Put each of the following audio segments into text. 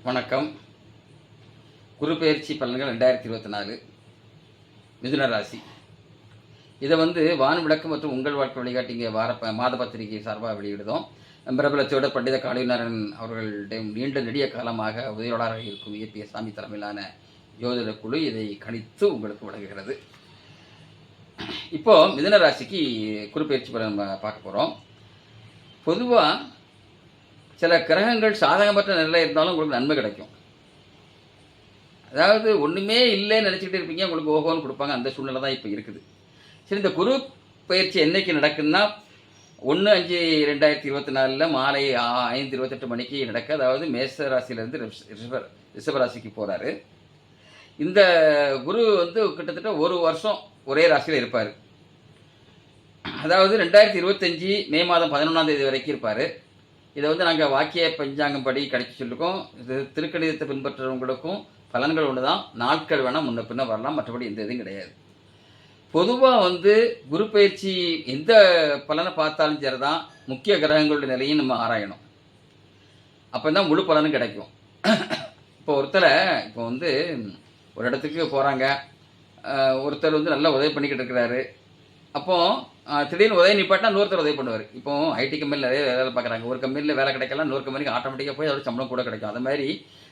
வணக்கம். குரு பெயர்ச்சி பலன்கள் 2024 மிதுன ராசி. இதை வான் விளக்கு மற்றும் உங்கள் வாழ்க்கை வழிகாட்டிங்க மாத பத்திரிகை சார்பாக வெளியிடுதோம். பிரபலச்சோட பண்டித காளிநாராயணன் அவர்களுடைய நீண்ட நெடிய காலமாக உதவியாளராக இருக்கும் ஏபிஎஸ் சாமி தலைமையிலான ஜோதிட குழு இதை கணித்து உங்களுக்கு வழங்குகிறது. இப்போ மிதுன ராசிக்கு குரு பெயர்ச்சி பலன் பார்க்க போகிறோம். பொதுவாக சில கிரகங்கள் சாதகமற்ற நிலையில் இருந்தாலும் உங்களுக்கு நன்மை கிடைக்கும். அதாவது ஒன்றுமே இல்லைன்னு நினச்சிக்கிட்டு இருப்பீங்க, உங்களுக்கு ஓகோன்னு கொடுப்பாங்க. அந்த சூழ்நிலை தான் இப்போ இருக்குது. சரி, இந்த குரு பயிற்சி என்றைக்கு நடக்குன்னா 1/5/2024 மாலை 5:28 மணிக்கு நடக்க, அதாவது மேச ராசியிலேருந்து ரிஷப ராசிக்கு போகிறாரு. இந்த குரு கிட்டத்தட்ட ஒரு வருஷம் ஒரே ராசியில் இருப்பார். அதாவது 2025 மே மாதம் 11ஆம் தேதி வரைக்கும் இருப்பார். இதை நாங்கள் வாக்கிய பஞ்சாங்கம் படி கணிச்சு சொல்லிருக்கோம். இது திருக்கணிதத்தை பின்பற்றுறவங்களுக்கும் பலன்கள் ஒன்று தான். நாட்கள் வேணால் முன்ன பின்ன வரலாம், மற்றபடி எந்த இதுவும் கிடையாது. பொதுவாக குரு பயிற்சி எந்த பலனை பார்த்தாலும் சரி தான், முக்கிய கிரகங்களுடைய நிலையும் நம்ம ஆராயணும். அப்போ தான் முழு பலனும் கிடைக்கும். இப்போ இப்போ ஒரு இடத்துக்கு போகிறாங்க. ஒருத்தர் நல்லா உதவி பண்ணிக்கிட்டு இருக்கிறாரு. அப்போது திடீர்னு உதவி நிப்பாட்டினா இன்னொருத்தர் உதவி பண்ணுவார். இப்போ ஐடி கம்பெனியில் நிறைய வேலை பார்க்குறாங்க. ஒரு கம்பெனியில் வேலை கிடைக்கலாம், இன்னொரு கம்பெனிக்கு ஆட்டோமேட்டிக்காக போய் அதோட சம்பளம் கூட கிடைக்கும். அது மாதிரி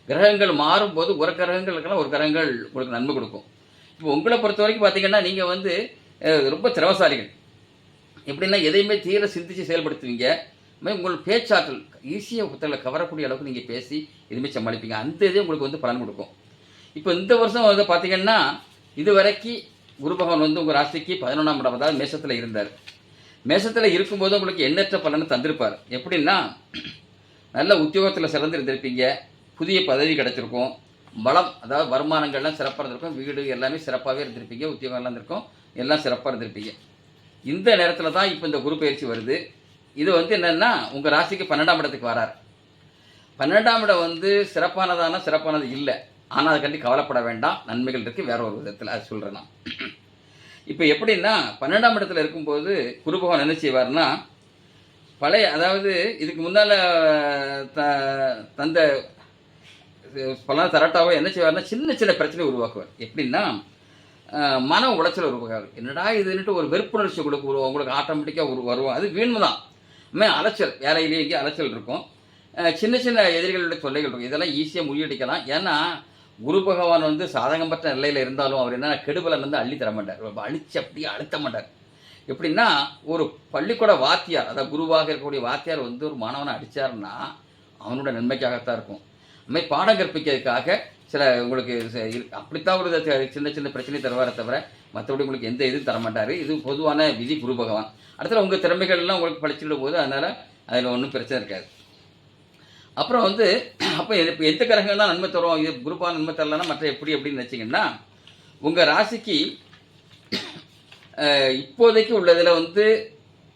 கிரகங்கள் மாறும்போது ஒரு கிரகங்களுக்கெல்லாம் ஒரு கிரகங்கள் உங்களுக்கு நன்மை கொடுக்கும். இப்போ உங்களை பொறுத்த வரைக்கும் பார்த்தீங்கன்னா, நீங்கள் ரொம்ப திறவசாலிகள். எப்படின்னா எதையுமே தீர சிந்தித்து செயல்படுத்துவீங்க. உங்களுக்கு பேச்சாற்றல் ஈஸியாக புத்தகங்களை கவரக்கூடிய அளவுக்கு நீங்கள் பேசி எதுவுமே சமாளிப்பீங்க. அந்த இதே உங்களுக்கு பலன் கொடுக்கும். இப்போ இந்த வருஷம் பார்த்தீங்கன்னா, இது வரைக்கும் குரு பகவான் உங்கள் ராசிக்கு 11ஆம் இடம், அதாவது மேசத்தில் இருந்தார். மேசத்தில் இருக்கும்போது உங்களுக்கு எண்ணற்ற பலனை தந்திருப்பார். எப்படின்னா, நல்ல உத்தியோகத்தில் சிறந்து இருந்திருப்பீங்க, புதிய பதவி கிடச்சிருக்கும், பலம் அதாவது வருமானங்கள்லாம் சிறப்பாக இருந்திருக்கும், வீடு எல்லாமே சிறப்பாகவே இருந்திருப்பீங்க, உத்தியோகம் எல்லாம் இருந்திருக்கும், எல்லாம் சிறப்பாக இருந்திருப்பீங்க. இந்த நேரத்தில் தான் இப்போ இந்த குரு பயிற்சி வருது. இது என்னென்னா, உங்கள் ராசிக்கு 12ஆம் இடத்துக்கு வரார். 12ஆம் இடம் சிறப்பானதானா சிறப்பானது இல்லை. ஆனால் அதை கண்டி கவலைப்பட வேண்டாம், நன்மைகள் இருக்குது. வேற ஒரு விதத்தில் அது சொல்கிறேன் நான். இப்போ எப்படின்னா, 12ஆம் இடத்துல இருக்கும்போது குரு பகவான் என்ன செய்வார்னா, அதாவது இதுக்கு முன்னால் தந்த பல தரட்டாவோ என்ன செய்வார்னா, சின்ன சின்ன பிரச்சனை உருவாக்குவார். எப்படின்னா, மன உளைச்சல் உருவாக்குவார். என்னடா இதுன்ட்டு ஒரு வெறுப்புணர்ச்சி உங்களுக்கு ஆட்டோமேட்டிக்காக வரும். அது வீண்மை தான். அலைச்சல், வேலையிலேயே எங்கேயும் அலைச்சல் இருக்கும். சின்ன சின்ன எதிரிகளுடைய தொல்லைகள் இருக்கும். இதெல்லாம் ஈஸியாக முறியடிக்கலாம். ஏன்னா குரு பகவான் சாதகம் பெற்ற நிலையில் இருந்தாலும் அவர் என்ன கெடுபலன் அள்ளி தர மாட்டார், அழிச்சு அப்படியே அழுத்த மாட்டார். எப்படின்னா, ஒரு பள்ளிக்கூட வாத்தியார், அதாவது குருவாக இருக்கக்கூடிய வாத்தியார் ஒரு மாணவனை அடித்தார்னா அவனோட நன்மைக்காகத்தான் இருக்கும். அதுமாதிரி பாடம் கற்பிக்கிறதுக்காக சில உங்களுக்கு அப்படித்தான் ஒரு சின்ன சின்ன பிரச்சனை தருவாரை தவிர மற்றபடி உங்களுக்கு எந்த இதுவும் தரமாட்டார். இது பொதுவான விதி குரு பகவான். அடுத்த உங்கள் திறமைகள்லாம் உங்களுக்கு படிச்சுடும் போது அதனால் அதில் ஒன்றும் பிரச்சனை இருக்காது. அப்புறம் அப்போ இப்போ எந்த கிரகங்கள் தான் நன்மை தரும், இது குருபான நன்மை தரலன்னா மற்ற எப்படி அப்படின்னு நினச்சிங்கன்னா, உங்கள் ராசிக்கு இப்போதைக்கு உள்ளதில்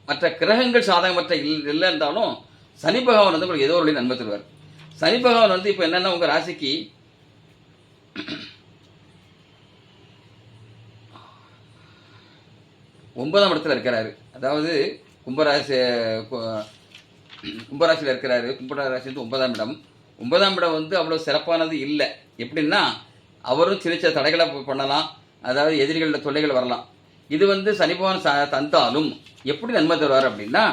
மற்ற கிரகங்கள் சாதகமற்ற இல்லை இருந்தாலும் சனி பகவான் உங்களுக்கு ஏதோ ஒரு நன்மை தருவார். சனி பகவான் இப்போ என்னென்னா, உங்கள் ராசிக்கு 9ஆம் இடத்துல இருக்கிறாரு. அதாவது கும்பராசியில் இருக்கிறாரு. கும்பராசி 9ஆம் இடம். 9ஆம் இடம் அவ்வளோ சிறப்பானது இல்லை. எப்படின்னா, அவரும் சின்ன சின்ன தடைகளை பண்ணலாம், அதாவது எதிரிகளோட தொல்லைகள் வரலாம். இது சனி பகவான் தந்தாலும் எப்படி நன்மை தருவார் அப்படின்னா,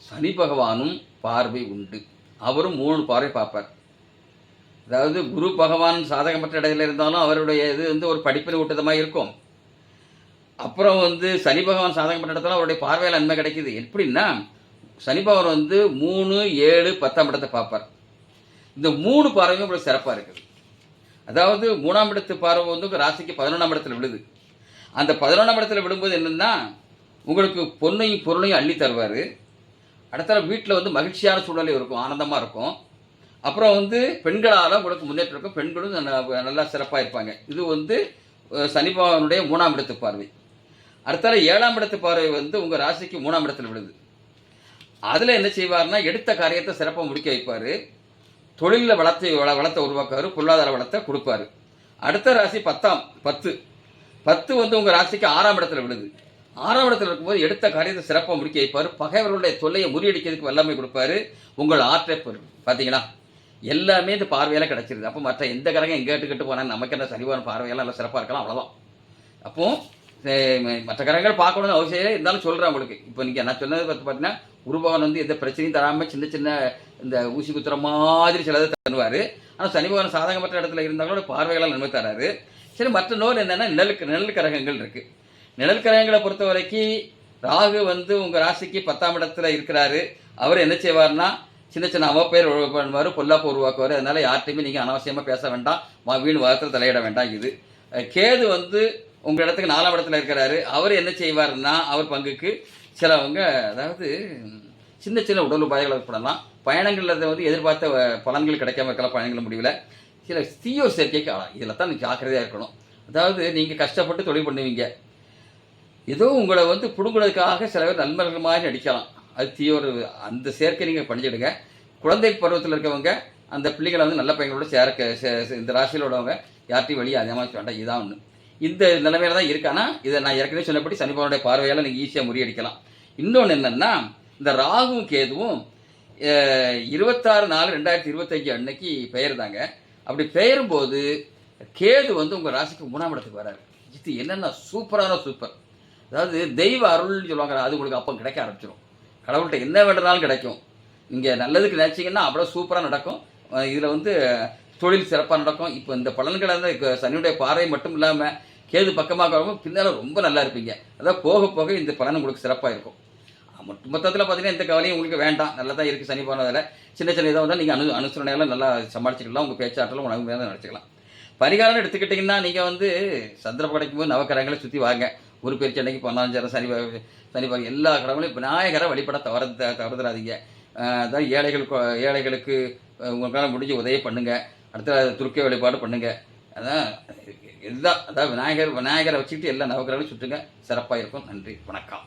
சனி பகவானும் பார்வை உண்டு. அவரும் 3 பார்வை பார்ப்பார். அதாவது குரு பகவான் சாதகமற்ற இடையில இருந்தாலும் அவருடைய இது ஒரு படிப்பினை ஊட்டமாக இருக்கும். அப்புறம் சனி பகவான் சாதகமற்ற இடத்துல அவருடைய பார்வையில் நன்மை கிடைக்குது. எப்படின்னா, சனி பகவான் 3, 7, 10ஆம் இடத்தை பார்ப்பார். இந்த 3 பார்வையும் உங்களுக்கு சிறப்பாக இருக்குது. அதாவது 3ஆம் இடத்து பார்வை ராசிக்கு 11ஆம் இடத்துல விழுது. அந்த 11ஆம் இடத்துல விழும்போது என்னென்னா, உங்களுக்கு பொண்ணையும் பொருளையும் அள்ளி தருவார். அடுத்த வீட்டில் மகிழ்ச்சியான சூழ்நிலை இருக்கும், ஆனந்தமாக இருக்கும். அப்புறம் பெண்களால் உங்களுக்கு முன்னேற்றம் இருக்கும், பெண்களும் நல்லா சிறப்பாக இருப்பாங்க. இது சனி பகவானுடைய 3ஆம் இடத்து பார்வை. அடுத்தால 7ஆம் இடத்து பார்வை உங்கள் ராசிக்கு 3ஆம் இடத்துல விழுது. அதில் என்ன செய்வார்னா, எடுத்த காரியத்தை சிறப்பாக முடிக்க வைப்பார். தொழிலில் வளத்தை உருவாக்குவார், பொருளாதார வளத்தை கொடுப்பார். அடுத்த ராசி 10 உங்கள் ராசிக்கு 6ஆம் இடத்துல விழுது. 6ஆம் இடத்துல இருக்கும்போது எடுத்த காரியத்தை சிறப்பாக முடிக்க வைப்பார். பகைவர்களுடைய தொல்லையை முறியடிக்கிறதுக்கு வல்லமை கொடுப்பாரு. உங்கள் ஆற்றை பார்த்தீங்களா, எல்லாமே இந்த பார்வையால் கிடச்சிருது. அப்போ மற்ற எந்த கிரகம் எங்கே கேட்டு போனால் நமக்கு என்ன சனிவான பார்வையெல்லாம் நல்லா சிறப்பாக இருக்கலாம், அவ்வளோதான். அப்போ மற்ற கிரகங்கள் பார்க்கணும்னு அவசியம் இல்லை, இருந்தாலும் சொல்கிறேன் உங்களுக்கு. இப்போ நீங்கள் நான் சொன்னது பார்த்தீங்கன்னா குருபவன் வந்து எந்த பிரச்சனையும் தராமல் சின்ன சின்ன இந்த ஊசி குத்துற மாதிரி சிலதை தருவார். ஆனால் சனி பகவான் சாதகமற்ற இடத்துல இருந்தாங்களோட பார்வைகளால் நன்மை தராரு. சரி, மற்ற நோய் என்னென்னா நிழல் கிரகங்கள் இருக்குது. நிழல் கிரகங்களை பொறுத்த வரைக்கும் ராகு வந்து உங்கள் ராசிக்கு 10ஆம் இடத்துல இருக்கிறாரு. அவர் என்ன செய்வார்னா சின்ன சின்ன அவப்பெயர் பண்ணுவார், பொல்லாப்பு உருவாக்குவார். அதனால் யார்கிட்டையுமே நீங்கள் அனாவசியமாக பேச வேண்டாம், வீண் வாதத்தில் தலையிட வேண்டாம். இது கேது வந்து உங்கள் இடத்துக்கு 4ஆம் இடத்துல இருக்கிறாரு. அவர் என்ன செய்வார்னா அவர் பங்குக்கு சிலவங்க அதாவது சின்ன சின்ன உடல் உபாதைகள் ஏற்படலாம். பயணங்களில் வந்து எதிர்பார்த்த பலன்கள் கிடைக்காம இருக்கலாம். பயணங்கள் முடிவில் சில தீயோ சேர்க்கைக்கு ஆகலாம். இதில் தான் நீங்கள் ஜாக்கிரதையாக இருக்கணும். அதாவது நீங்கள் கஷ்டப்பட்டு தொழில் பண்ணுவீங்க, ஏதோ உங்களை வந்து பிடுங்குறதுக்காக சில பேர் நண்பர்கள் மாதிரி நடிக்கலாம். அது தீயோர் அந்த சேர்க்கை நீங்கள் பண்ணிச்சிடுங்க. குழந்தை பருவத்தில் இருக்கவங்க அந்த பிள்ளைகளை வந்து நல்ல பையங்களோட இந்த ராசியில் உள்ளவங்க யார்ட்டையும் வெளியே அதிகமாக வேண்டாம். இதுதான் ஒன்று. இந்த நிலைமையில தான் இருக்கானா இதை நான் ஏற்கனவே சொன்னபடி சனிபவனுடைய பார்வையால் நீங்கள் ஈஸியாக முறியடிக்கலாம். இன்னொன்று என்னென்னா இந்த ராகுவும் கேதுவும் 26/4/2025 அன்னைக்கு பெயர்தாங்க. அப்படி பெயரும்போது கேது வந்து உங்கள் ராசிக்கு 3ஆம் இடத்துக்கு வராரு. இது என்னென்னா சூப்பரான சூப்பர். அதாவது தெய்வ அருள்னு சொல்லுவாங்க, அது உங்களுக்கு அப்போ கிடைக்க ஆரம்பிச்சிடும். கடவுள்கிட்ட என்ன வேண்டுனாலும் கிடைக்கும். நீங்கள் நல்லதுக்கு நினச்சிங்கன்னா அவ்வளோ சூப்பராக நடக்கும். இதில் வந்து தொழில் சிறப்பாக நடக்கும். இப்போ இந்த பலன்களை வந்து சனியுடைய பார்வை மட்டும் இல்லாமல் கேது பக்கமாக பின்னால் ரொம்ப நல்லா இருப்பீங்க. அதாவது போக போக இந்த பலன் உங்களுக்கு சிறப்பாக இருக்கும். மொத்தத்தில் பார்த்தீங்கன்னா இந்த கவலையும் உங்களுக்கு வேண்டாம், நல்லா தான் இருக்குது. சனி போனதில் சின்ன சின்ன இதாக வந்தால் நீங்கள் அனுசரணையெல்லாம் நல்லா சமாளிச்சிக்கலாம். உங்கள் பேச்சாற்றலும் உணவு மேலே நினச்சிக்கலாம். பரிகாரம் எடுத்துக்கிட்டிங்கன்னா நீங்கள் வந்து சந்திரப்ப கிடைக்கும்போது நவக்கிரகங்களை சுற்றி வாங்க. ஒரு பேர் சென்னைக்கு 15 சனி எல்லா கடவுளையும் விநாயகரை வழிபட தவறுதராதீங்க. அதாவது ஏழைகளுக்கு உங்களால் முடிஞ்ச உதவி பண்ணுங்கள். அடுத்த துர்க்கை வழிபாடு பண்ணுங்கள். அதான் இதுதான். அதாவது விநாயகரை வச்சுக்கிட்டு எல்லா நவக்கிரகங்களையும் சுற்றுங்க, சிறப்பாக இருக்கும். நன்றி, வணக்கம்.